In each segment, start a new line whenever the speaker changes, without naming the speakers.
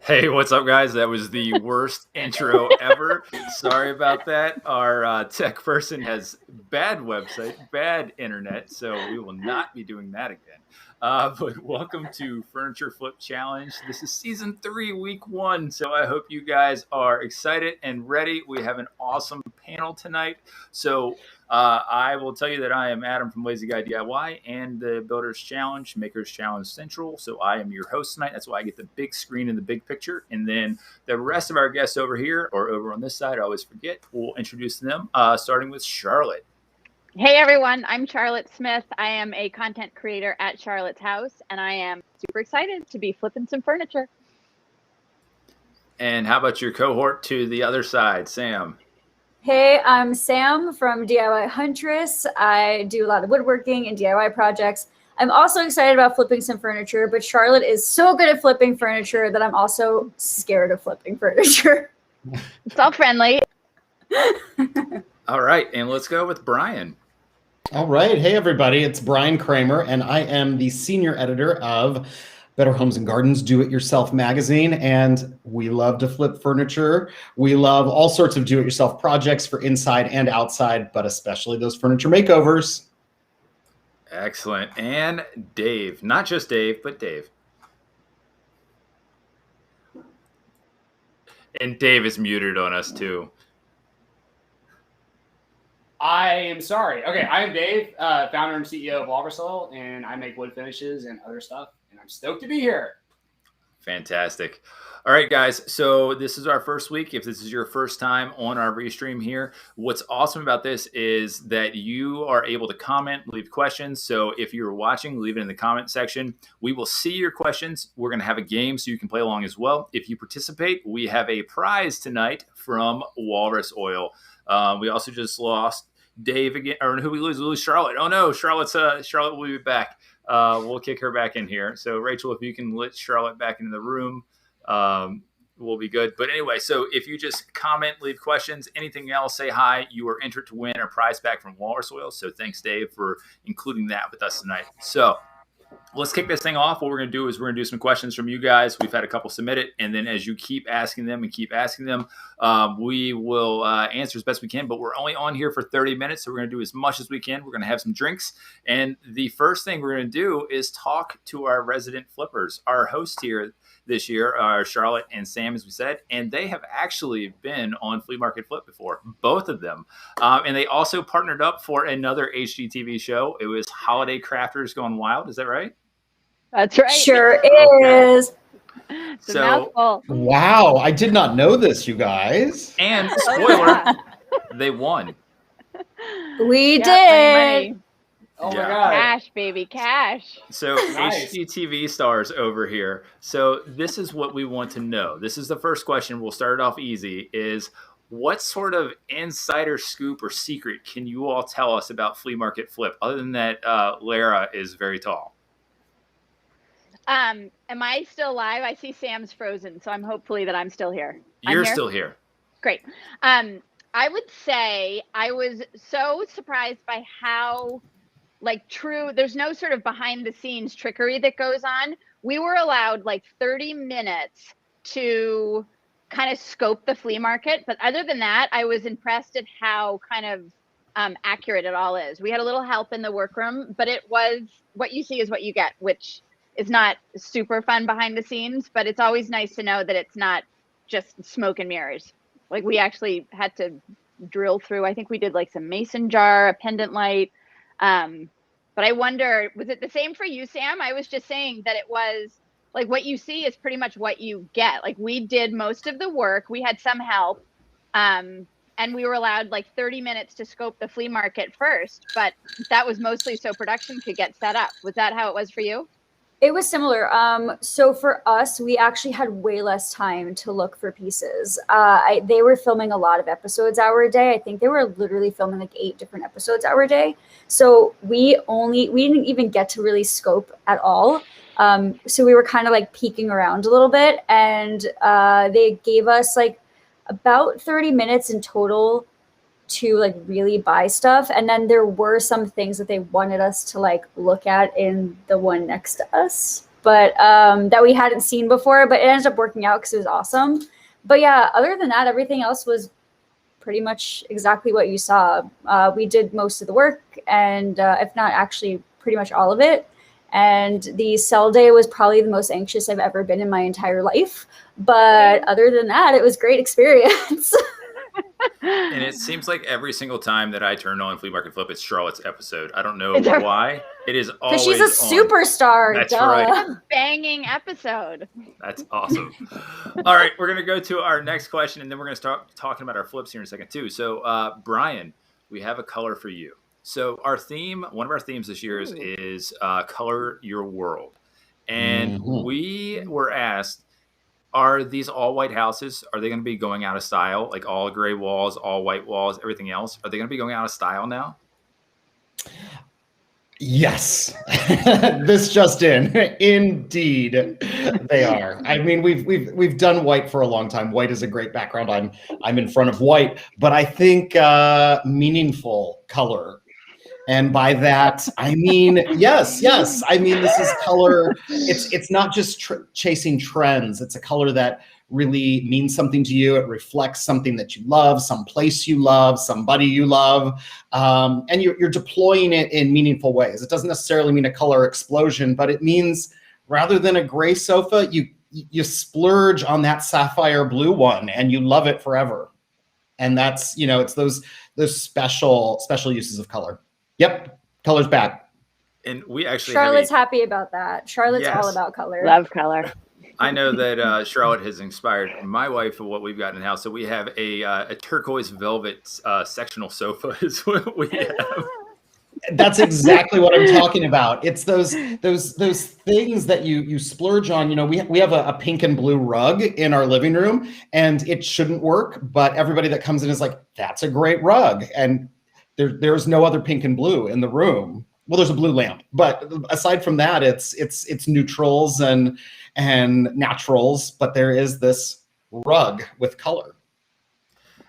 Hey, what's up, guys? That was the worst intro ever. Sorry about that. Our tech person has bad website, bad internet, so we will not be doing that again. But welcome to Furniture Flip Challenge. This is season 3, week 1. So I hope you guys are excited and ready. We have an awesome panel tonight. So I will tell you that I am Adam from Lazy Guy DIY and the Builders Challenge, Makers Challenge Central. So I am your host tonight. That's why I get the big screen and the big picture. And then the rest of our guests over here or over on this side, I always forget, we'll introduce them, starting with Charlotte.
Hey everyone, I'm Charlotte Smith. I am a content creator at Charlotte's House, and I am super excited to be flipping some furniture.
And how about your cohort to the other side, Sam?
Hey, I'm Sam from DIYHuntress. I do a lot of woodworking and DIY projects. I'm also excited about flipping some furniture, but Charlotte is so good at flipping furniture that I'm also scared of flipping furniture.
It's all friendly.
All right, and let's go with Brian.
All right. Hey, everybody. It's Brian Kramer, and I am the senior editor of Better Homes and Gardens Do-It-Yourself magazine, and we love to flip furniture. We love all sorts of do-it-yourself projects for inside and outside, but especially those furniture makeovers.
Excellent. And Dave. Not just Dave, but Dave. And Dave is muted on us, too.
I am sorry. Okay, I am Dave, founder and CEO of Walrus, and I make wood finishes and other stuff, and I'm stoked to be here.
Fantastic. All right, guys. So this is our first week. If this is your first time on our restream here, what's awesome about this is that you are able to comment, leave questions. So if you're watching, leave it in the comment section. We will see your questions. We're going to have a game so you can play along as well. If you participate, we have a prize tonight from Walrus Oil. We also just lost Dave again, or who we lose? We lose Charlotte. Oh no, Charlotte will be back. We'll kick her back in here. So Rachel, if you can let Charlotte back into the room, we'll be good. But anyway, so if you just comment, leave questions, anything else, say hi, you are entered to win a prize back from Walrus Oil. So thanks, Dave, for including that with us tonight. So let's kick this thing off. What we're going to do is we're going to do some questions from you guys. We've had a couple submitted, and then as you keep asking them, we will answer as best we can. But we're only on here for 30 minutes, so we're going to do as much as we can. We're going to have some drinks, and the first thing we're going to do is talk to our resident flippers. Our hosts here this year are Charlotte and Sam, as we said, and they have actually been on Flea Market Flip before, both of them. And they also partnered up for another HGTV show. It was Holiday Crafters Gone Wild. Is that right?
That's right.
Sure is.
It's a mouthful.
Wow. I did not know this, you guys.
And spoiler, they won.
We
Yeah,
did.
money.
Oh
Yeah.
my god.
Cash, baby, cash.
So
Nice.
HGTV stars over here. So this is what we want to know. This is the first question. We'll start it off easy. Is what sort of insider scoop or secret can you all tell us about Flea Market Flip? Other than that, Lara is very tall.
Am I still live? I see Sam's frozen, so I'm hopefully that I'm still here.
You're still here.
Great. I would say I was so surprised by how true, there's no sort of behind the scenes trickery that goes on. We were allowed 30 minutes to kind of scope the flea market. But other than that, I was impressed at how kind of accurate it all is. We had a little help in the workroom, but it was what you see is what you get, which is not super fun behind the scenes, but it's always nice to know that it's not just smoke and mirrors. We actually had to drill through, I think we did some mason jar, a pendant light. But I wonder, was it the same for you, Sam? I was just saying that it was what you see is pretty much what you get. We did most of the work. We had some help. And we were allowed 30 minutes to scope the flea market first, but that was mostly so production could get set up. Was that how it was for you?
It was similar. So for us, we actually had way less time to look for pieces. They were filming a lot of episodes hour a day. I think they were literally filming 8 different episodes hour a day. So we didn't even get to really scope at all. So we were kind of peeking around a little bit, and they gave us about 30 minutes in total to really buy stuff. And then there were some things that they wanted us to look at in the one next to us. but that we hadn't seen before, but it ended up working out because it was awesome. But yeah, other than that, everything else was pretty much exactly what you saw. We did most of the work, and if not actually pretty much all of it. And the cell day was probably the most anxious I've ever been in my entire life. But other than that, it was a great experience.
And it seems like every single time that I turn on Flea Market Flip, it's Charlotte's episode. I don't know why. It is always
Because she's a superstar.
That's
duh.
right.
A banging episode.
That's awesome. All right, we're going to go to our next question, and then we're going to start talking about our flips here in a second, too. So, Brian, we have a color for you. So our theme, one of our themes this year is Color Your World. And we were asked, are these all white houses? Are they going to be going out of style? Like all gray walls, all white walls, everything else? Are they going to be going out of style now?
Yes, this just in. Indeed, they are. I mean, we've done white for a long time. White is a great background. I'm in front of white, but I think meaningful color. And by that, I mean, yes. I mean, this is color. It's not just chasing trends. It's a color that really means something to you. It reflects something that you love, some place you love, somebody you love. And you're deploying it in meaningful ways. It doesn't necessarily mean a color explosion, but it means rather than a gray sofa, you splurge on that sapphire blue one and you love it forever. And that's, it's those special uses of color. Yep, color's back.
And we actually
Charlotte's happy about that. Charlotte's all about color.
Love color.
I know that Charlotte has inspired my wife for what we've got in the house. So we have a turquoise velvet sectional sofa is what we have.
That's exactly what I'm talking about. It's those things that you splurge on. We have a pink and blue rug in our living room, and it shouldn't work, but everybody that comes in is like, that's a great rug. And there's no other pink and blue in the room. Well, there's a blue lamp, but aside from that, it's neutrals and naturals, but there is this rug with color.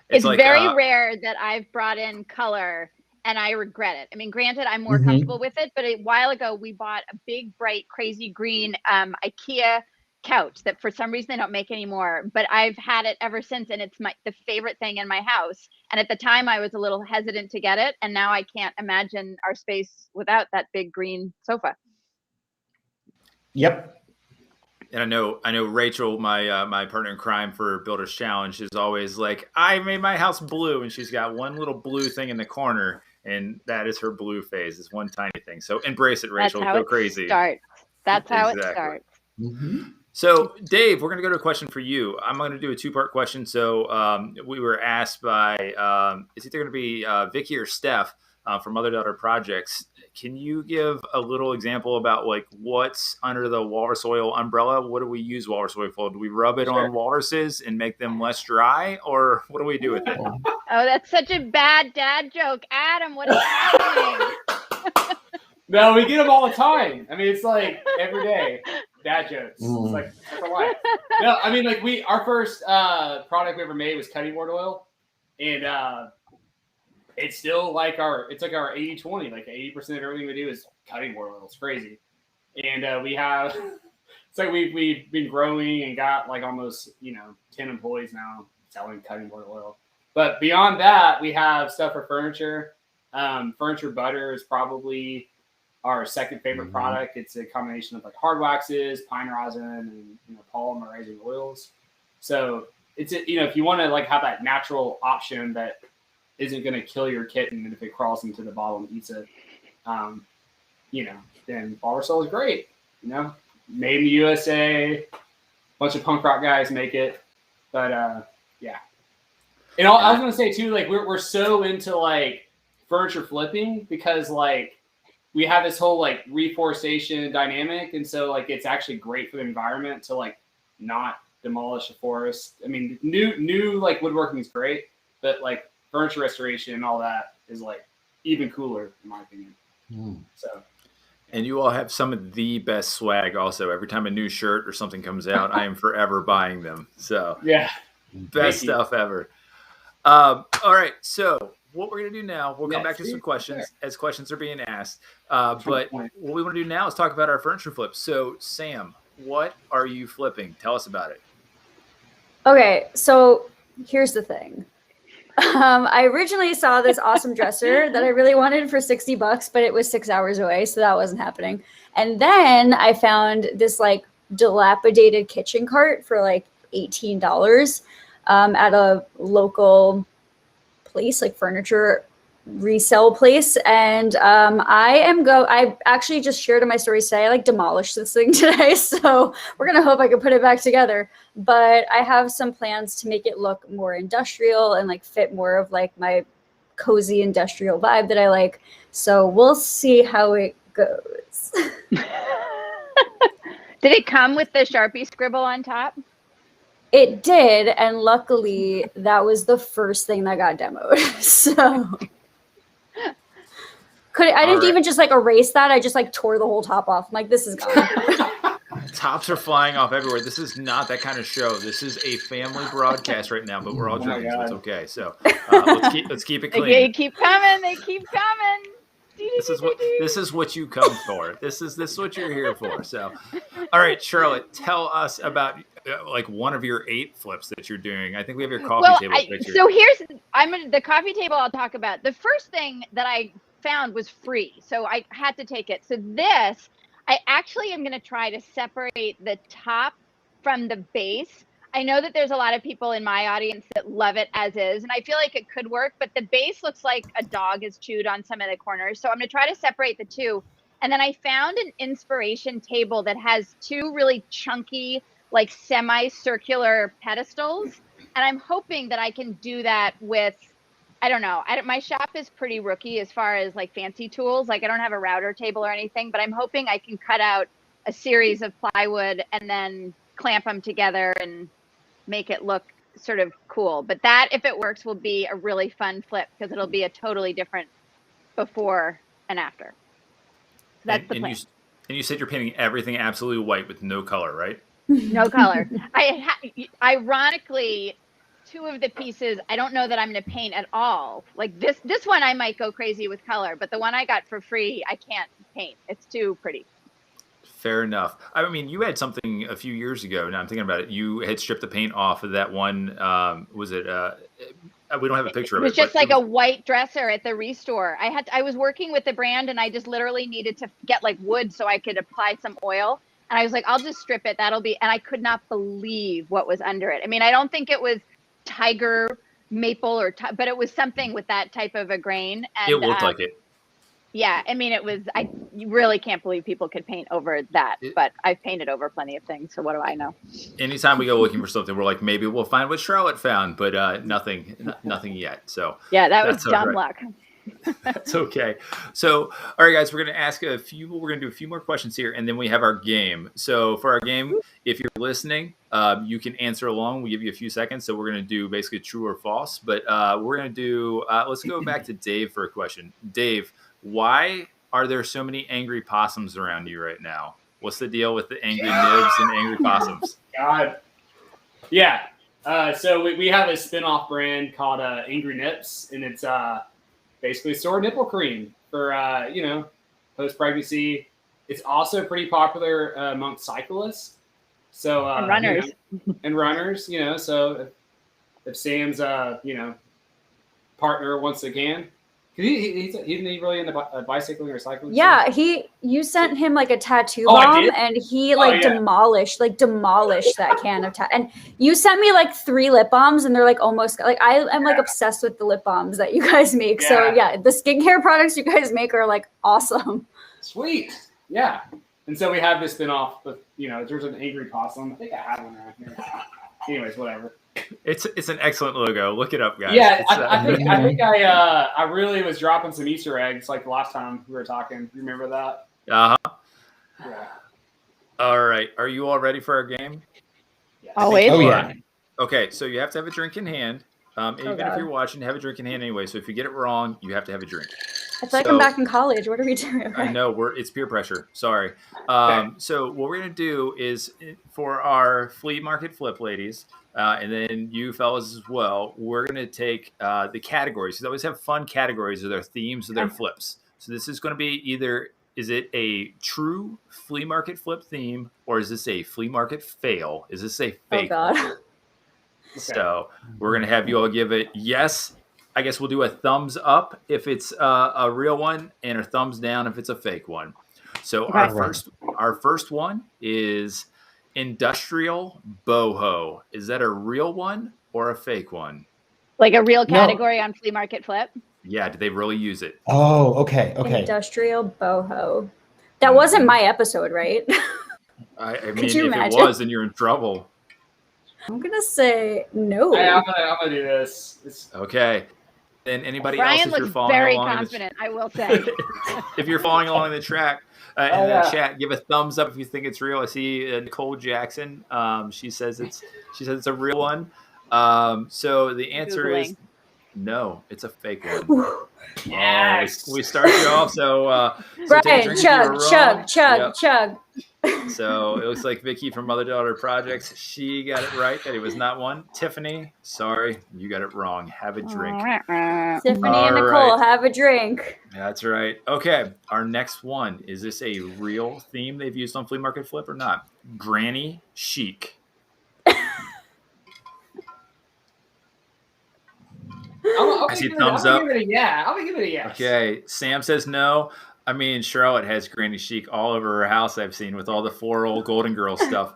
It's like, very rare that I've brought in color and I regret it. I mean, granted, I'm more comfortable with it, but a while ago we bought a big, bright, crazy green IKEA couch that for some reason they don't make anymore, but I've had it ever since, and it's the favorite thing in my house. And at the time I was a little hesitant to get it, and now I can't imagine our space without that big green sofa.
Yep.
And I know Rachel, my partner in crime for Builders Challenge, is always like, I made my house blue, and she's got one little blue thing in the corner, and that is her blue phase. It's one tiny thing. So embrace it, Rachel. Go crazy.
That's how it starts.
So, Dave, we're going to go to a question for you. I'm going to do a two-part question. So, we were asked by, it's either going to be Vicky or Steph from Mother Daughter Projects. Can you give a little example about like what's under the walrus oil umbrella? What do we use walrus oil for? Do we rub it on walruses and make them less dry, or what do we do with it?
Oh, that's such a bad dad joke, Adam. What is happening?
No, we get them all the time. I mean, it's like every day. Dad jokes. It's like, that's a lot. No, I mean, like our first product we ever made was cutting board oil, and it's still like our 80-20. Like 80% of everything we do is cutting board oil. It's crazy, and we have. It's like we've been growing and got like almost 10 employees now selling cutting board oil. But beyond that, we have stuff for furniture. Furniture butter is probably our second favorite product. It's a combination of like hard waxes, pine rosin, and polymerizing oils. So it's if you want to like have that natural option that isn't going to kill your kitten, and if it crawls into the bottle and eats it, then walrus oil is great. Made in the USA, bunch of punk rock guys make it, but yeah. And I was going to say too, like we're so into like furniture flipping because like we have this whole like reforestation dynamic, and so like it's actually great for the environment to like not demolish a forest. I mean, new like woodworking is great, but like furniture restoration and all that is like even cooler in my opinion. So.
And you all have some of the best swag also. Every time a new shirt or something comes out, I am forever buying them. So
yeah,
best stuff ever. All right. So what we're going to do now, we'll come back to some questions as questions are being asked. But what we want to do now is talk about our furniture flips. So, Sam, what are you flipping? Tell us about it.
Okay, so here's the thing. I originally saw this awesome dresser that I really wanted for $60, but it was 6 hours away, so that wasn't happening. And then I found this like dilapidated kitchen cart for like $18 at a local place, like furniture resale place. And I actually just shared in my stories today, I like demolished this thing today. So we're gonna hope I can put it back together. But I have some plans to make it look more industrial and like fit more of like my cozy industrial vibe that I like. So we'll see how it goes.
Did it come with the Sharpie scribble on top?
It did, and luckily that was the first thing that got demoed. So I didn't even just like erase that. I just like tore the whole top off. I'm like, this is gone.
Tops are flying off everywhere. This is not that kind of show. This is a family broadcast right now, but we're all drinking, so it's okay. So let's keep it clean.
They keep coming. They keep coming.
This is what you come for. This is what you're here for. So, all right, Charlotte, tell us about like one of your 8 flips that you're doing. I think we have your coffee table picture.
So the coffee table I'll talk about. The first thing that I found was free, so I had to take it. So this, I actually am going to try to separate the top from the base. I know that there's a lot of people in my audience that love it as is, and I feel like it could work, but the base looks like a dog has chewed on some of the corners. So I'm going to try to separate the two. And then I found an inspiration table that has 2 really chunky, like semicircular pedestals. And I'm hoping that I can do that with, I don't know. My shop is pretty rookie as far as like fancy tools. Like I don't have a router table or anything, but I'm hoping I can cut out a series of plywood and then clamp them together and make it look sort of cool. But that, if it works, will be a really fun flip because it'll be a totally different before and after. So that's the plan.
And you said you're painting everything absolutely white with no color, right?
No color. Ironically, 2 of the pieces, I don't know that I'm going to paint at all. Like this one, I might go crazy with color, but the one I got for free, I can't paint. It's too pretty.
Fair enough. I mean, you had something a few years ago. Now I'm thinking about it. You had stripped the paint off of that one. Was it? We don't have a picture of it.
It was just like a white dresser at the Restore. I was working with the brand, and I just literally needed to get like wood so I could apply some oil. And I was like, I'll just strip it. That'll be. And I could not believe what was under it. I mean, I don't think it was tiger maple but it was something with that type of a grain. And,
it looked like it.
Yeah, I mean, you really can't believe people could paint over that, but I've painted over plenty of things, so what do I know?
Anytime we go looking for something, we're like, maybe we'll find what Charlotte found, but nothing yet. So
yeah, that was dumb luck.
That's okay. So, all right, guys, we're going to do a few more questions here, and then we have our game. So for our game, if you're listening, you can answer along. We give you a few seconds. So we're going to do basically true or false, but we're going to do, let's go back to Dave for a question. Dave, why are there so many angry possums around you right now? What's the deal with the angry nibs and angry possums?
God. Yeah. So we have a spin-off brand called Angry Nips, and it's basically store nipple cream for, post-pregnancy. It's also pretty popular amongst cyclists. So
and runners.
So if Sam's, partner wants to can. He's really into bicycling or cycling.
Yeah, you sent him like a tattoo bomb, and he demolished that can of tattoo. And you sent me like 3 lip balms, and they're like almost like I am like obsessed with the lip balms that you guys make. Yeah. So yeah, the skincare products you guys make are like awesome.
Sweet, yeah. And so we have this spin-off with there's an angry possum. I think I have one around here. Anyways, whatever.
It's an excellent logo. Look it up, guys.
Yeah, I think I really was dropping some Easter eggs like the last time we were talking. You remember that?
Uh-huh.
Yeah.
All right. Are you all ready for our game?
Yes.
Always.
Oh yeah.
Okay, so you have to have a drink in hand. Even if you're watching, have a drink in hand anyway. So if you get it wrong, you have to have a drink.
I feel like I'm back in college. What are we doing?
I know it's peer pressure. Sorry. So what we're gonna do is for our flea market flip ladies, and then you fellas as well. We're gonna take the categories. They always have fun categories of their themes of their flips. So this is gonna be either is it a true flea market flip theme or is this a flea market fail? Is this a fake?
Oh God.
So we're gonna have you all give it yes. I guess we'll do a thumbs up if it's a real one, and a thumbs down if it's a fake one. So our first one is industrial boho. Is that a real one or a fake one?
Like a real category on flea market flip?
Yeah, did they really use it?
Oh, okay.
Industrial boho. That wasn't my episode, right?
I mean, if it was, then you're in trouble.
I'm gonna say no.
I'm gonna do this.
Okay. And anybody
Brian
else, if you're
looks
following
very
along
confident, I will say.
if you're following along the track in the chat, give a thumbs up if you think it's real. I see Nicole Jackson. She says it's a real one. So the answer is no, it's a fake one.
Yes.
We start you off. So
Brian, chug.
So it looks like Vicky from Mother Daughter Projects. She got it right that it was not one. Tiffany, sorry, you got it wrong. Have a drink.
Tiffany and Nicole, have a drink.
That's right. Okay, our next one. Is this a real theme they've used on Flea Market Flip or not? Granny chic. I see thumbs up.
I'm gonna give it a yes.
Okay, Sam says no. I mean, Charlotte has Granny chic all over her house, I've seen, with all the 4 old Golden Girls stuff.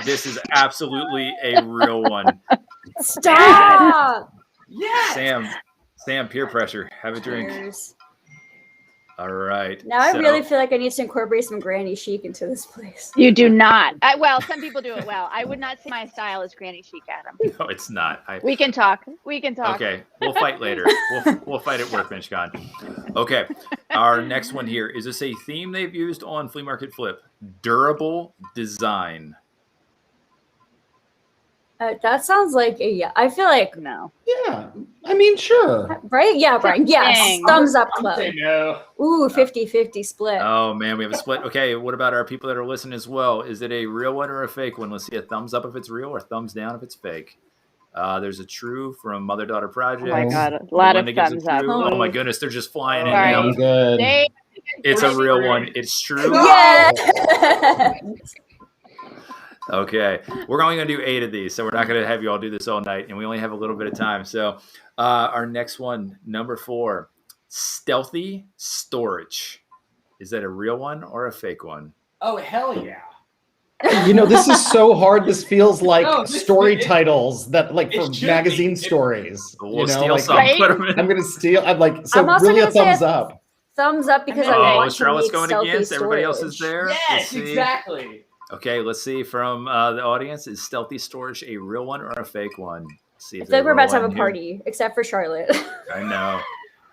This is absolutely a real one.
Stop!
Yes!
Sam, peer pressure. Have a drink. All right.
Now I really feel like I need to incorporate some granny chic into this place.
You do not. Well, some people do it well. I would not say my style is granny chic, Adam.
No, it's not.
We can talk.
Okay, we'll fight later. We'll fight at work, Con. Okay, our next one here. Is this a theme they've used on Flea Market Flip? Durable design.
That sounds like a yeah. I feel like
no.
Yeah, I mean, sure.
Right? Yeah, Brian. Yes.
Dang.
Thumbs up
I'm
club.
saying no.
Ooh, 50-50 split.
Oh, man, we have a split. Okay, what about our people that are listening as well? Is it a real one or a fake one? Let's see a thumbs up if it's real or thumbs down if it's fake. There's a true from Mother Daughter Project.
Oh my God, a lot of thumbs up.
Oh my goodness, they're just flying in
Sorry.
now.
Good.
It's a real one. It's true.
Yeah.
Okay, we're only going to do 8 of these, so we're not going to have you all do this all night, and we only have a little bit of time. So our next one, number 4, stealthy storage. Is that a real one or a fake one?
Oh, hell yeah.
You know, this is so hard. This feels like
this-
story titles that, like,
it
for
should
magazine
be.
stories.
We'll
you know,
steal
like,
some.
Right?
Put 'em in.
I'm gonna steal. I'm like, so
I'm also
really a
gonna say
thumbs
a
up.
Thumbs up because I
Oh,
want to
Charlotte's
make
going
stealthy
against. Everybody else is
storage.
there. Let's
Yes,
see.
exactly.
Okay, let's see from the audience. Is stealthy storage a real one or a fake one? Let's see
I
if
feel like we're about to have a
rolling here.
party, except for Charlotte.
I know.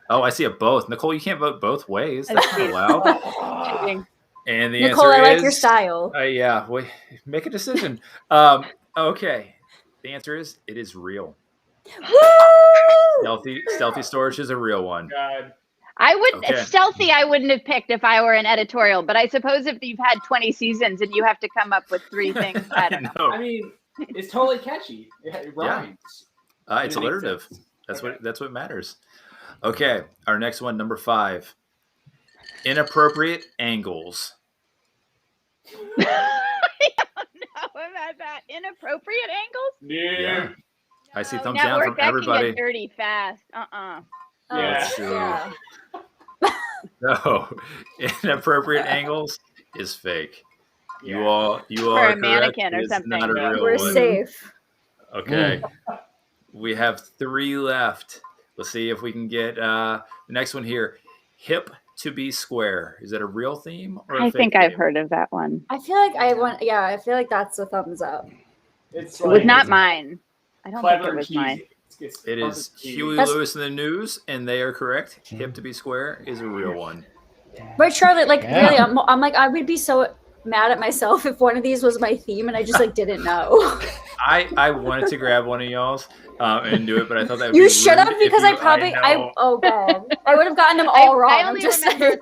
Oh, I see a both. Nicole, you can't vote both ways. That's not allowed. And the
Nicole,
answer
I like
is,
your style.
yeah, make a decision. Okay, the answer is it is real.
Woo!
Stealthy storage is a real one.
God.
I would
Okay.
stealthy. I wouldn't have picked if I were an editorial, but I suppose if you've had 20 seasons and you have to come up with 3 things, I don't know.
I mean, it's totally catchy. It rhymes.
It's
It makes
alliterative.
sense.
That's what matters. Okay, our next one, number 5. Inappropriate angles.
I don't know about that. Inappropriate angles?
Yeah.
I see
No,
thumbs down
network,
from
that
everybody.
Can get dirty fast.
Yeah.
Let's see.
Yeah.
No, inappropriate angles is fake. You all
Or
are
a mannequin
correct.
or
It's
something.
not a real
We're
one.
safe.
Okay. We have 3 left. Let's see if we can get the next one here. Hip to be square. Is that a real theme or a
I
fake
think I've
theme?
heard of that one.
I feel like I want. Yeah, I feel like that's a thumbs up.
It's
It was
like
not mine. I don't
clever
think it
and
was
cheesy.
mine.
It's
It is
perfect cheesy.
Huey
That's-
Lewis in the News, and they are correct. Hip to be square is a real one.
But Charlotte, like,
Yeah.
really, I'm like, I would be so mad at myself if one of these was my theme and I just like didn't know.
I wanted to grab one of y'all's and do it, but I thought that would
You
be
should have
rude if
because
know.
oh god, I would have gotten them all wrong.
I
I'm
only
just
remember
saying.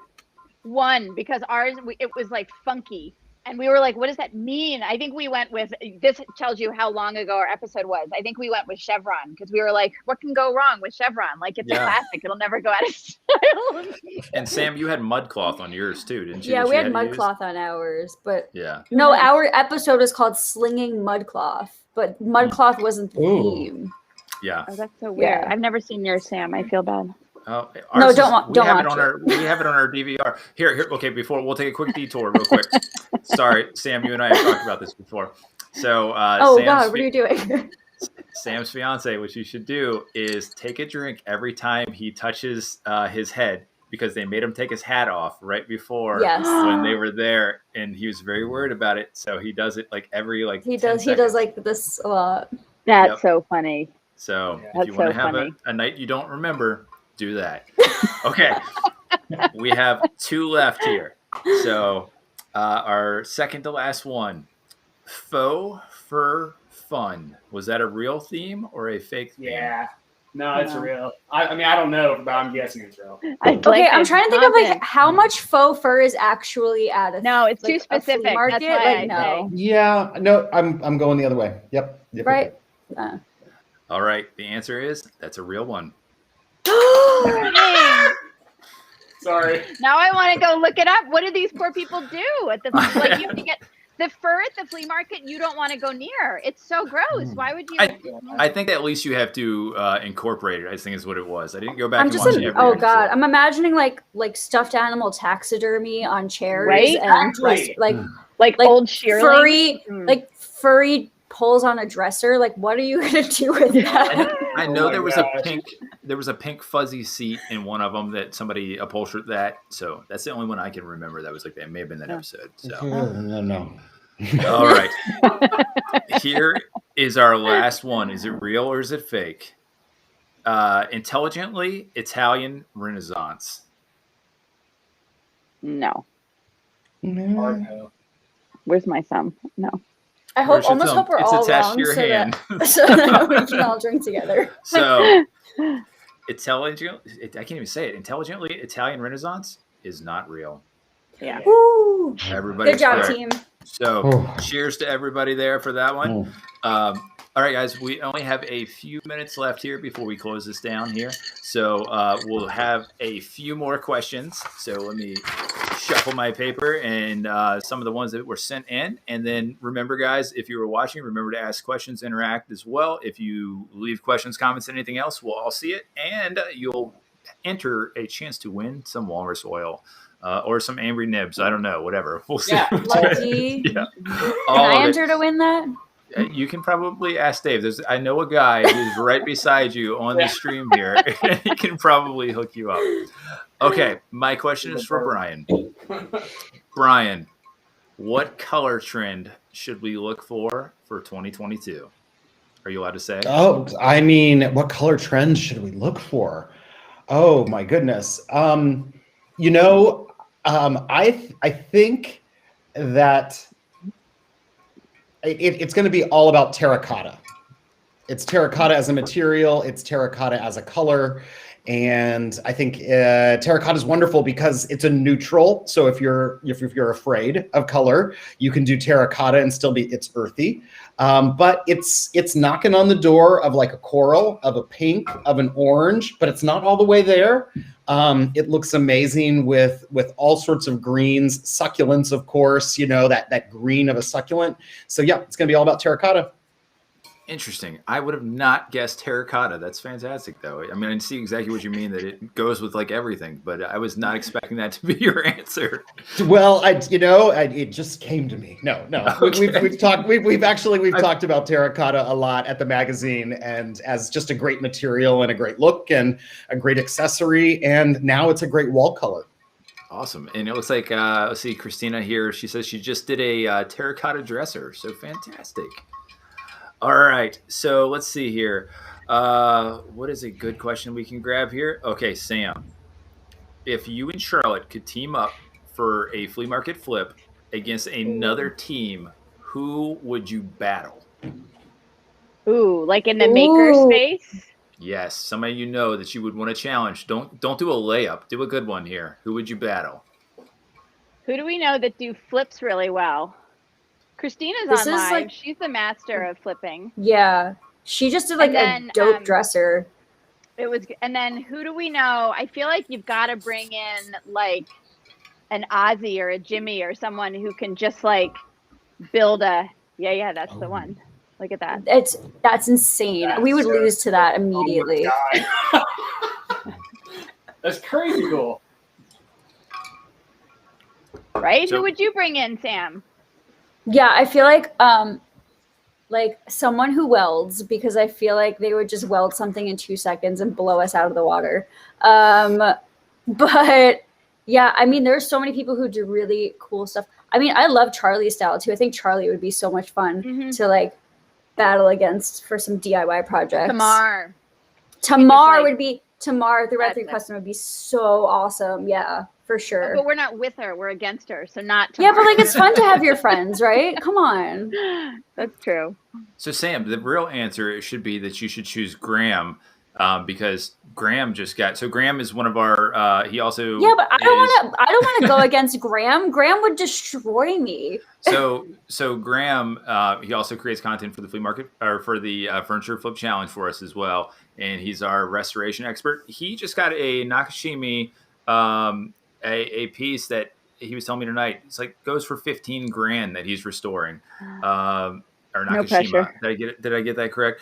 one because ours it was like funky, and we were like, "What does that mean?" I think we went with this. Tells you how long ago our episode was. I think we went with Chevron because we were like, "What can go wrong with Chevron? Like it's a classic; it'll never go out of style."
And Sam, you had mudcloth on yours too, didn't you?
Yeah, we had mudcloth on ours, but no, our episode was called "Slinging Mudcloth," but mudcloth wasn't the theme.
Yeah.
Oh, that's so weird. I've never seen yours, Sam. I feel bad.
Oh,
no, don't watch
we have it on our DVR. Here. Okay, before we'll take a quick detour, real quick. Sorry, Sam. You and I have talked about this before. So,
God, what are you doing?
Sam's fiance, what you should do is take a drink every time he touches his head, because they made him take his hat off right before when they were there, and he was very worried about it. So he does it like every he does
like this a lot.
That's so funny.
So if you want to have a night you don't remember, do that. Okay. We have 2 left here. So our second to last one. Faux fur fun. Was that a real theme or a fake theme?
Yeah. No, it's real. I mean, I don't know, but I'm guessing it's real.
I'm trying to think of like how much faux fur is actually at a
No, it's too specific.
Market.
That's why
like, no.
Yeah, no, I'm going the other way. Yep.
Right.
All right. The answer is that's a real one.
Sorry.
Now I want to go look it up. What do these poor people do at the like? You have to get the fur at the flea market. You don't want to go near. It's so gross. Why would you?
I think at least you have to incorporate it. I think is what it was. I didn't go back.
I'm just I'm imagining like stuffed animal taxidermy on chairs and like old
shearling.
furry poles on a dresser. Like, what are you gonna do with that?
I know there was a pink fuzzy seat in one of them that somebody upholstered that. So that's the only one I can remember. That was like that may have been that episode. So
no.
All right. Here is our last one. Is it real or is it fake? Intelligently Italian Renaissance.
No.
No.
Where's my thumb? No.
I hope we're all wrong
to your hand.
so that we can all drink together.
So, I can't even say it. Intelligently Italian Renaissance is not real.
Yeah.
Woo!
Everybody's
good job,
correct.
team.
So, cheers to everybody there for that one. All right, guys, we only have a few minutes left here before we close this down here. So we'll have a few more questions. So let me shuffle my paper and some of the ones that were sent in. And then remember, guys, if you were watching, remember to ask questions, interact as well. If you leave questions, comments, anything else, we'll all see it. And you'll enter a chance to win some walrus oil. Or some Ambry nibs. I don't know. Whatever. We'll see.
Yeah, lucky.
Yeah.
Can I enter to win that?
You can probably ask Dave. I know a guy who's right beside you on the stream here. And he can probably hook you up. Okay. My question is for Brian. Brian, what color trend should we look for 2022? Are you allowed to say?
Oh, I mean, what color trends should we look for? Oh, my goodness. I think that it's going to be all about terracotta. It's terracotta as a material. It's terracotta as a color. And I think terracotta is wonderful because it's a neutral. So if you're afraid of color, you can do terracotta and still it's earthy. But it's knocking on the door of like a coral, of a pink, of an orange, but it's not all the way there. It looks amazing with all sorts of greens, succulents, of course, that green of a succulent. So yeah, it's going to be all about terracotta.
Interesting. I would have not guessed terracotta. That's fantastic, though. I mean, I see exactly what you mean, that it goes with like everything, but I was not expecting that to be your answer.
Well, it just came to me. No. Okay. We've talked about terracotta a lot at the magazine, and as just a great material and a great look and a great accessory, and now it's a great wall color.
Awesome. And it looks like, let's see, Christina here, she says she just did a terracotta dresser. So fantastic. All right, so let's see here. What is a good question we can grab here? Okay, Sam, if you and Charlotte could team up for a flea market flip against another team, who would you battle?
Ooh, like in the maker space?
Yes, somebody you know that you would want to challenge. Don't do a layup. Do a good one here. Who would you battle?
Who do we know that do flips really well? Christina's
This
on
is
live.
like,
She's the master of flipping.
yeah, she just did like
And
a
then,
dope dresser.
and then who do we know? I feel like you've got to bring in like an Ozzy or a Jimmy or someone who can just like build a, yeah, that's the one. Look at that.
That's insane. We would lose to that immediately.
Oh that's crazy cool.
Right?
So-
Who would you bring in, Sam?
Yeah, I feel like someone who welds, because I feel like they would just weld something in 2 seconds and blow us out of the water. But yeah, I mean, there's so many people who do really cool stuff. I mean, I love Charlie's style too. I think Charlie would be so much fun to like battle against for some DIY projects. Tamar would be Tamar the Red 3 Custom would be so awesome. Yeah, for sure.
But we're not with her. We're against her. So not
Yeah,
Tamar.
but like it's fun to have your friends, right? Come on.
That's true.
So Sam, the real answer should be that you should choose Graham because Graham just got. So Graham is one of our. He also.
Yeah, but I don't want to go against Graham. Graham would destroy me.
So Graham, he also creates content for the flea market or for the furniture flip challenge for us as well, and he's our restoration expert. He just got a Nakashimi, a piece that he was telling me tonight. It's like goes for $15,000 that he's restoring. Or Nakashima.
No pressure.
Did I get that correct?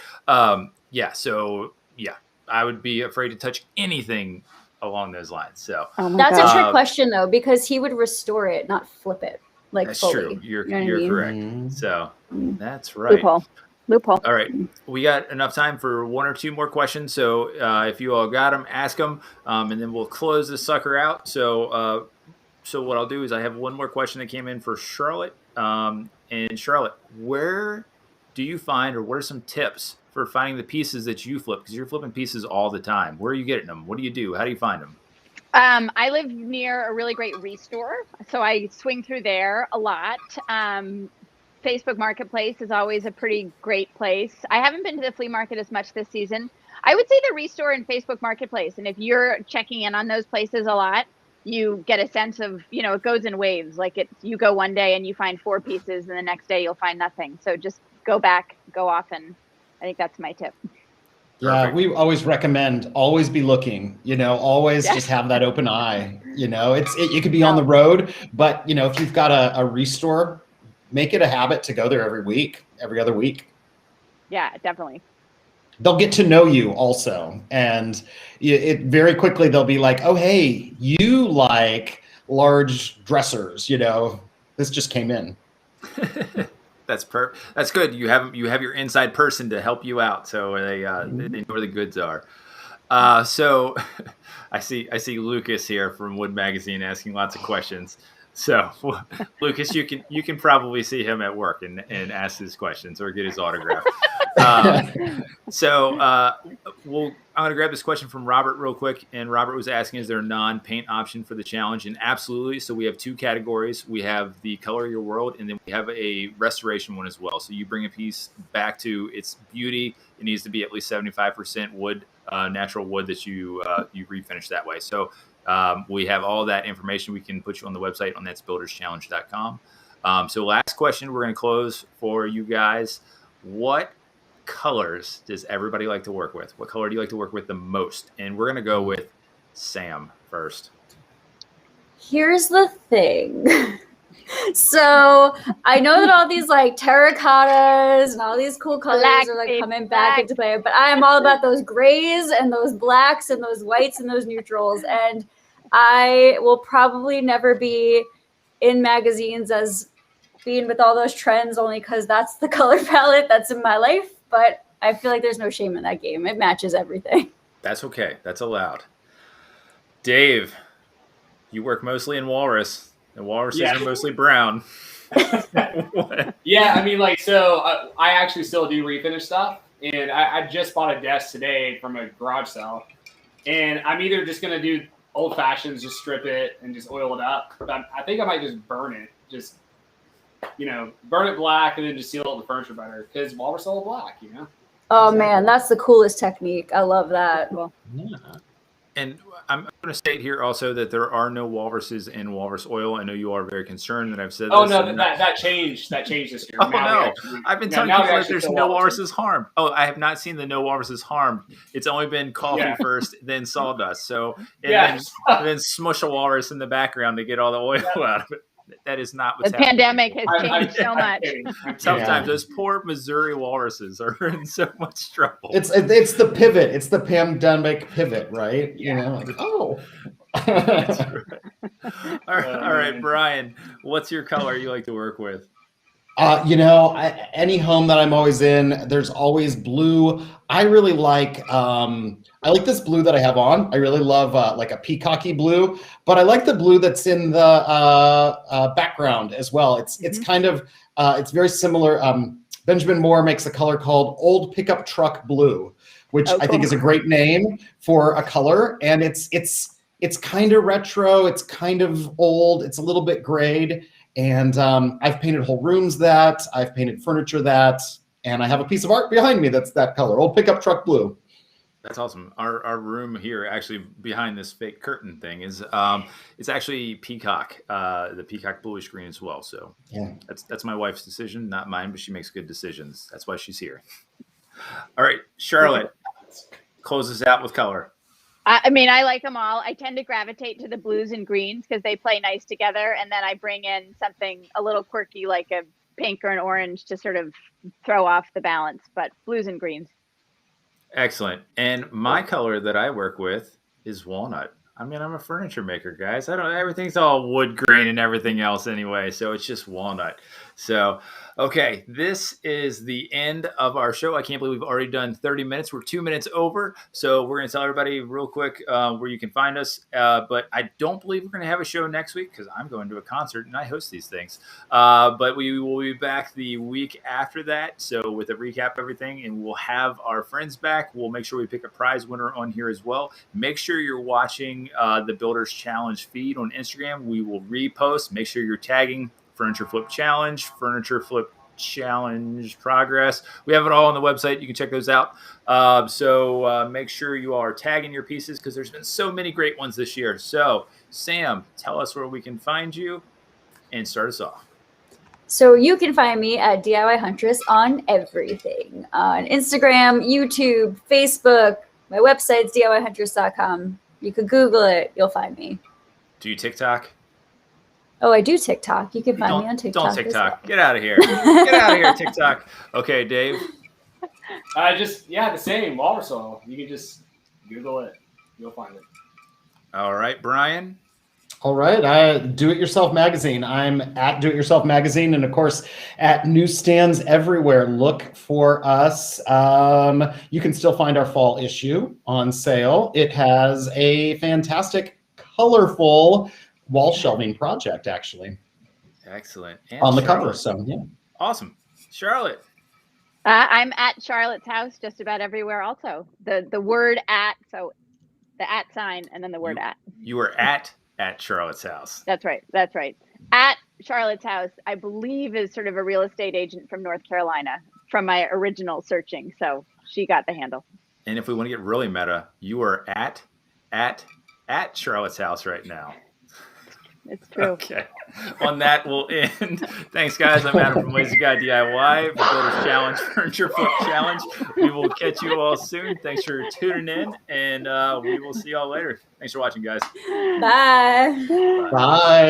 Yeah. So yeah, I would be afraid to touch anything along those lines. So
that's a trick question though, because he would restore it, not flip it. Like
that's
fully.
true. You're correct. So that's right.
Loophole.
All right. We got enough time for one or two more questions. So if you all got them, ask them, and then we'll close this sucker out. So what I'll do is I have one more question that came in for Charlotte. And Charlotte, where do you find, or what are some tips for finding the pieces that you flip? Because you're flipping pieces all the time. Where are you getting them? What do you do? How do you find them?
I live near a really great restore, so I swing through there a lot. Facebook Marketplace is always a pretty great place. I haven't been to the flea market as much this season. I would say the restore and Facebook Marketplace. And if you're checking in on those places a lot, you get a sense of, it goes in waves. Like you go one day and you find 4 pieces and the next day you'll find nothing. So just go back, go often. I think that's my tip.
Yeah,
Perfect.
we always recommend always be looking, always just have that open eye. You could be on the road, but if you've got a restore, make it a habit to go there every other week.
Yeah, definitely.
They'll get to know you also. And it very quickly, they'll be like, oh, hey, you like large dressers, this just came in.
That's good. You have your inside person to help you out, so they know where the goods are. So I see Lucas here from Wood Magazine asking lots of questions. So Lucas, you can probably see him at work and ask his questions or get his autograph. I'm going to grab this question from Robert real quick. And Robert was asking, is there a non-paint option for the challenge? And absolutely. So we have 2 categories. We have the color of your world, and then we have a restoration one as well. So you bring a piece back to its beauty. It needs to be at least 75% wood, natural wood that you refinish that way. So we have all that information. We can put you on the website on that'sbuilderschallenge.com. So last question we're going to close for you guys. What colors does everybody like to work with? What color do you like to work with the most? And we're going to go with Sam first.
Here's the thing. So I know that all these like terracottas and all these cool colors are like coming back into play, but I am all about those grays and those blacks and those whites and those neutrals. And I will probably never be in magazines as being with all those trends, only because that's the color palette that's in my life. But I feel like there's no shame in that game. It matches everything.
That's okay. That's allowed. Dave, you work mostly in walrus. The walruses are mostly brown.
Yeah, I mean, I actually still do refinish stuff. And I just bought a desk today from a garage sale. And I'm either just going to do old fashions, just strip it and just oil it up. But I think I might just burn it. Just, burn it black and then just seal it with the furniture better. Because walrus all black,
Oh
Exactly.
man, that's the coolest technique. I love that.
Cool.
Yeah.
And I'm going to state here also that there are no walruses in walrus oil. I know you are very concerned that I've said
Oh
this.
no, that changed. That changed this year.
Oh
Now we
no!
actually-
I've been
now-
telling
now we
people that
actually
there's
kill
no
walruses.
walruses harmed. Oh, I have not seen the no walruses harmed. It's only been coffee
Yeah.
first, then sawdust. So
Yeah.
then smush a walrus in the background to get all the oil out of it. That is not what's
The
happening.
pandemic has
I'm
changed so
I'm
much.
kidding. I'm kidding.
Sometimes
Yeah.
those poor Missouri walruses are in so much trouble.
It's the pivot. It's the pandemic pivot, right? You
Yeah.
know, like, oh.
That's right. All right,
Oh,
all right,
man.
Brian. What's your color you like to work with?
Any home that I'm always in, there's always blue. I really like I like this blue that I have on. I really love like a peacocky blue, but I like the blue that's in the background as well. It's kind of it's very similar. Benjamin Moore makes a color called Old Pickup Truck Blue, which
Oh,
I think
cool.
is a great name for a color, and it's kind of retro. It's kind of old. It's a little bit grayed. And I've painted whole rooms that, I've painted furniture that, and I have a piece of art behind me that's that color, Old Pickup Truck Blue.
That's awesome. Our room here, actually behind this fake curtain thing, is it's actually peacock, the peacock bluish green as well. So
Yeah.
that's my wife's decision, not mine, but she makes good decisions. That's why she's here. All right, Charlotte, close us out with color.
I mean, I like them all. I tend to gravitate to the blues and greens because they play nice together. And then I bring in something a little quirky like a pink or an orange to sort of throw off the balance. But blues and greens.
Excellent. And my color that I work with is walnut. I mean, I'm a furniture maker, guys. Everything's all wood grain and everything else anyway. So it's just walnut. So, okay, this is the end of our show. I can't believe we've already done 30 minutes. We're 2 minutes over. So we're going to tell everybody real quick where you can find us. But I don't believe we're going to have a show next week because I'm going to a concert and I host these things. But we will be back the week after that. So with a recap of everything, and we'll have our friends back. We'll make sure we pick a prize winner on here as well. Make sure you're watching the Builders Challenge feed on Instagram. We will repost. Make sure you're tagging Furniture Flip Challenge, Furniture Flip Challenge Progress. We have it all on the website. You can check those out. So make sure you are tagging your pieces because there's been so many great ones this year. So Sam, tell us where we can find you and start us off.
So you can find me at DIYHuntress on everything. On Instagram, YouTube, Facebook, my website's DIYHuntress.com. You could Google it. You'll find me.
Do you TikTok?
Oh, I do TikTok. You can find me on TikTok.
Don't
as
TikTok.
well.
Get out of here. Get out of here, TikTok. Okay, Dave.
The same walrus oil. You can just Google it. You'll find it.
All right, Brian.
All right, Do It Yourself Magazine. I'm at Do It Yourself Magazine, and of course at newsstands everywhere. Look for us. You can still find our fall issue on sale. It has a fantastic, colorful wall shelving project, actually,
Excellent. And
on the
Charlotte.
cover. So yeah,
Awesome. Charlotte.
I'm at Charlotte's house just about everywhere. Also, the word at, so the at sign and then the word at.
You were at Charlotte's house.
That's right. That's right. At Charlotte's house, I believe, is sort of a real estate agent from North Carolina from my original searching. So she got the handle.
And if we want to get really meta, you are at Charlotte's house right now.
It's true.
Okay. On that, we'll end. Thanks, guys. I'm Adam from Lazy Guy DIY for Builders Challenge, Furniture Flip Challenge. We will catch you all soon. Thanks for tuning in, and we will see you all later. Thanks for watching, guys.
Bye.
bye.